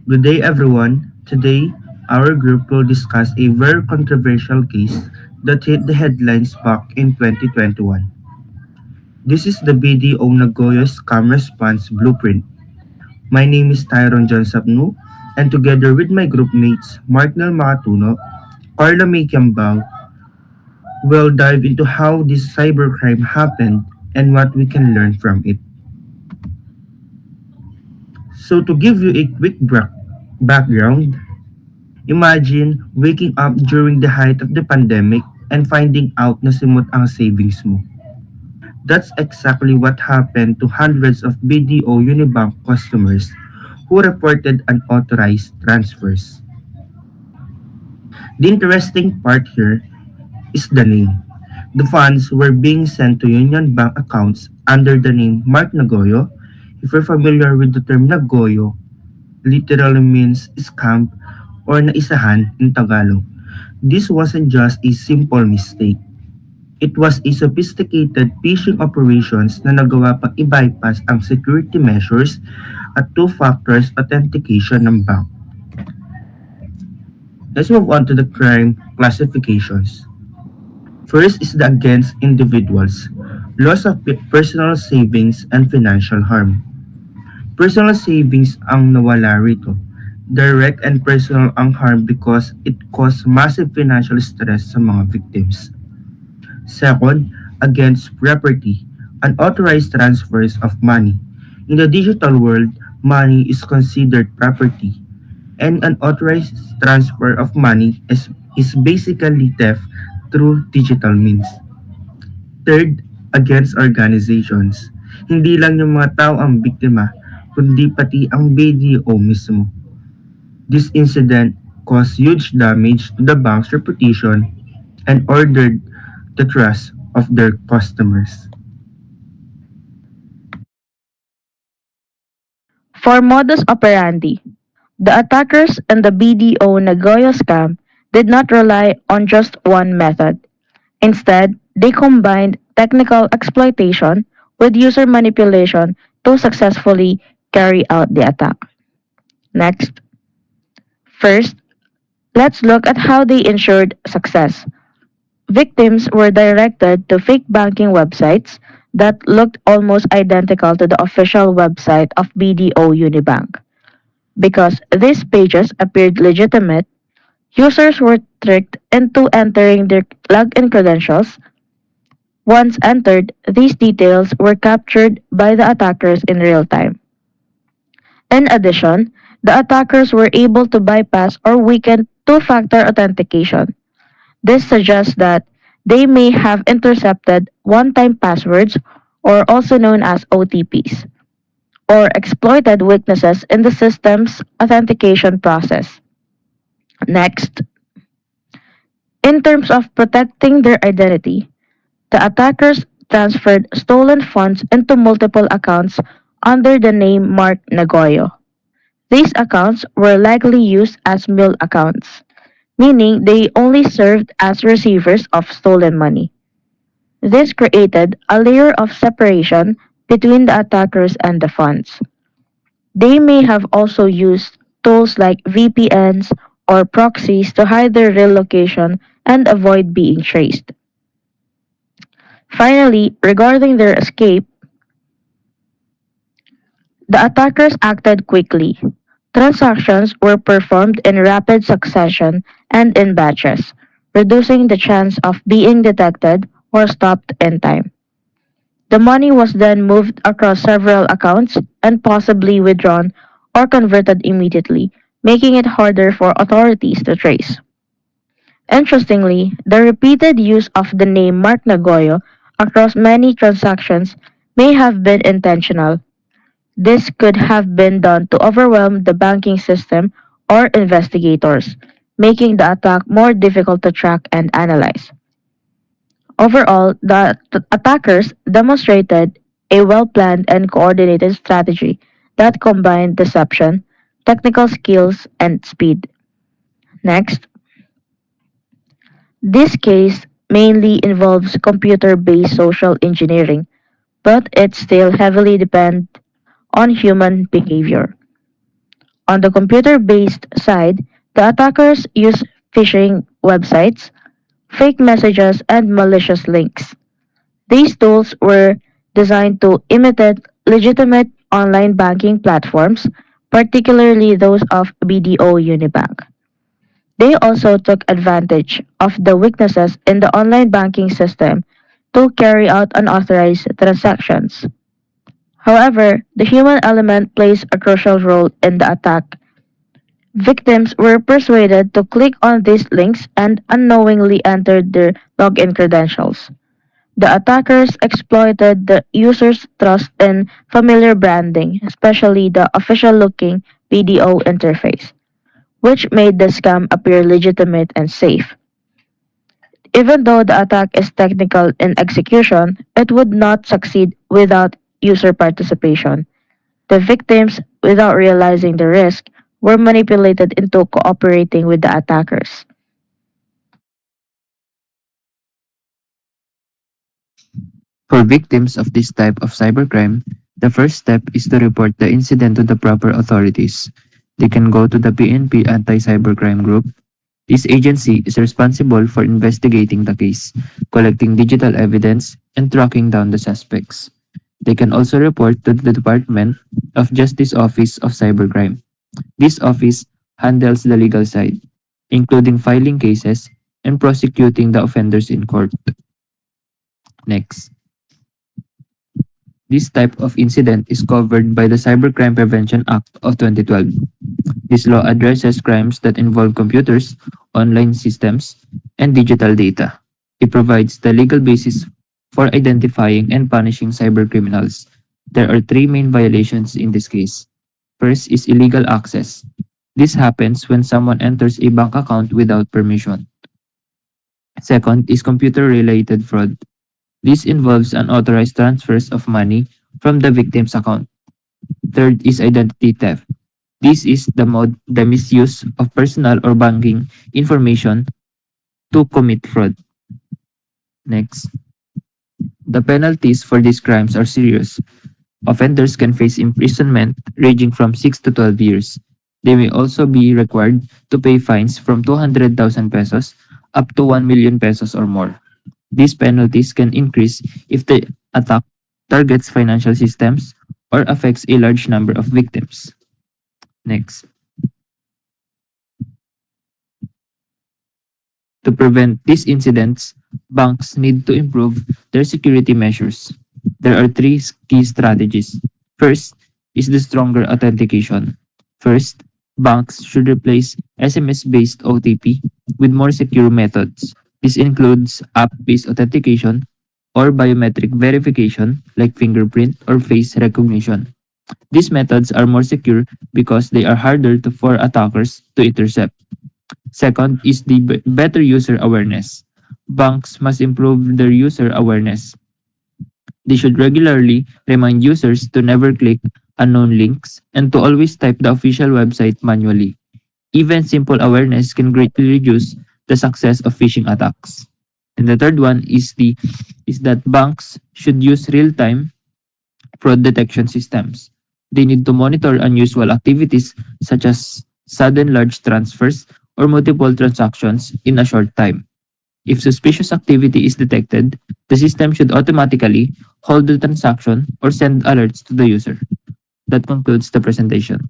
Good day, everyone. Today, our group will discuss a very controversial case that hit the headlines back in 2021. This is the BDO Nagoya scam response blueprint. My name is Tyron John Sapnu, and together with my group mates Mark Nel Makatuno, Carla May Kiambao, we'll dive into how this cybercrime happened and what we can learn from it. So, to give you a quick background, imagine waking up during the height of the pandemic and finding out na simot ang savings mo. That's exactly what happened to hundreds of BDO Unibank customers who reported unauthorized transfers. The interesting part here is the name. The funds were being sent to Union Bank accounts under the name Mark Nagoyo. If you're familiar with the term Nagoyo, literally means scam or naisahan in Tagalog. This wasn't just a simple mistake. It was a sophisticated phishing operations na nagawa pang i-bypass ang security measures at two-factor authentication ng bank. Let's move on to the crime classifications. First is the against individuals, loss of personal savings and financial harm. Personal savings ang nawala rito. Direct and personal ang harm because it caused massive financial stress sa mga victims. Second, against property, unauthorized transfers of money. In the digital world, money is considered property, and unauthorized transfer of money is basically theft through digital means. Third, against organizations. Hindi lang yung mga tao ang biktima, kundi pati ang BDO mismo. This incident caused huge damage to the bank's reputation and ordered the trust of their customers. For modus operandi, the attackers in the BDO Nagoya scam did not rely on just one method. Instead, they combined technical exploitation with user manipulation to successfully carry out the attack. Next, first, let's look at how they ensured success. Victims were directed to fake banking websites that looked almost identical to the official website of BDO Unibank. Because these pages appeared legitimate, users were tricked into entering their login credentials. Once entered, these details were captured by the attackers in real time. In addition, the attackers were able to bypass or weaken two-factor authentication. This suggests that they may have intercepted one-time passwords, or also known as OTPs, or exploited weaknesses in the system's authentication process. Next, in terms of protecting their identity, the attackers transferred stolen funds into multiple accounts under the name Mark Nagoyo. These accounts were likely used as mule accounts, meaning they only served as receivers of stolen money. This created a layer of separation between the attackers and the funds. They may have also used tools like VPNs or proxies to hide their real location and avoid being traced. Finally, regarding their escape, the attackers acted quickly. Transactions were performed in rapid succession and in batches, reducing the chance of being detected or stopped in time. The money was then moved across several accounts and possibly withdrawn or converted immediately, making it harder for authorities to trace. Interestingly, the repeated use of the name Mark Nagoyo across many transactions may have been intentional. This could have been done to overwhelm the banking system or investigators, making the attack more difficult to track and analyze. Overall, the attackers demonstrated a well planned and coordinated strategy that combined deception, technical skills, and speed. Next, this case mainly involves computer based social engineering, but it still heavily depends on human behavior. On the computer-based side, the attackers use phishing websites, fake messages, and malicious links. These tools were designed to imitate legitimate online banking platforms, particularly those of BDO Unibank. They also took advantage of the weaknesses in the online banking system to carry out unauthorized transactions. However, the human element plays a crucial role in the attack. Victims were persuaded to click on these links and unknowingly entered their login credentials. The attackers exploited the user's trust in familiar branding, especially the official looking BDO interface, which made the scam appear legitimate and safe. Even though the attack is technical in execution, it would not succeed without user participation. The victims, without realizing the risk, were manipulated into cooperating with the attackers. For victims of this type of cybercrime, the first step is to report the incident to the proper authorities. They can go to the PNP Anti-Cybercrime Group. This agency is responsible for investigating the case, collecting digital evidence, and tracking down the suspects. They can also report to the Department of Justice Office of Cybercrime. This office handles the legal side, including filing cases and prosecuting the offenders in court. Next. This type of incident is covered by the Cybercrime Prevention Act of 2012. This law addresses crimes that involve computers, online systems, and digital data. It provides the legal basis for identifying and punishing cybercriminals. There are three main violations in this case. First is illegal access. This happens when someone enters a bank account without permission. Second is computer-related fraud. This involves unauthorized transfers of money from the victim's account. Third is identity theft. This is the misuse of personal or banking information to commit fraud. Next, the penalties for these crimes are serious. Offenders can face imprisonment ranging from 6 to 12 years. They may also be required to pay fines from 200,000 pesos up to 1 million pesos or more. These penalties can increase if the attack targets financial systems or affects a large number of victims. Next. To prevent these incidents, banks need to improve their security measures. There are three key strategies. First is the stronger authentication. First, banks should replace SMS-based OTP with more secure methods. This includes app-based authentication or biometric verification like fingerprint or face recognition. These methods are more secure because they are harder for attackers to intercept. Second is the better user awareness. Banks must improve their user awareness. They should regularly remind users to never click unknown links and to always type the official website manually. Even simple awareness can greatly reduce the success of phishing attacks. And the third one is that banks should use real-time fraud detection systems. They need to monitor unusual activities such as sudden large transfers or multiple transactions in a short time. If suspicious activity is detected, the system should automatically hold the transaction or send alerts to the user. That concludes the presentation.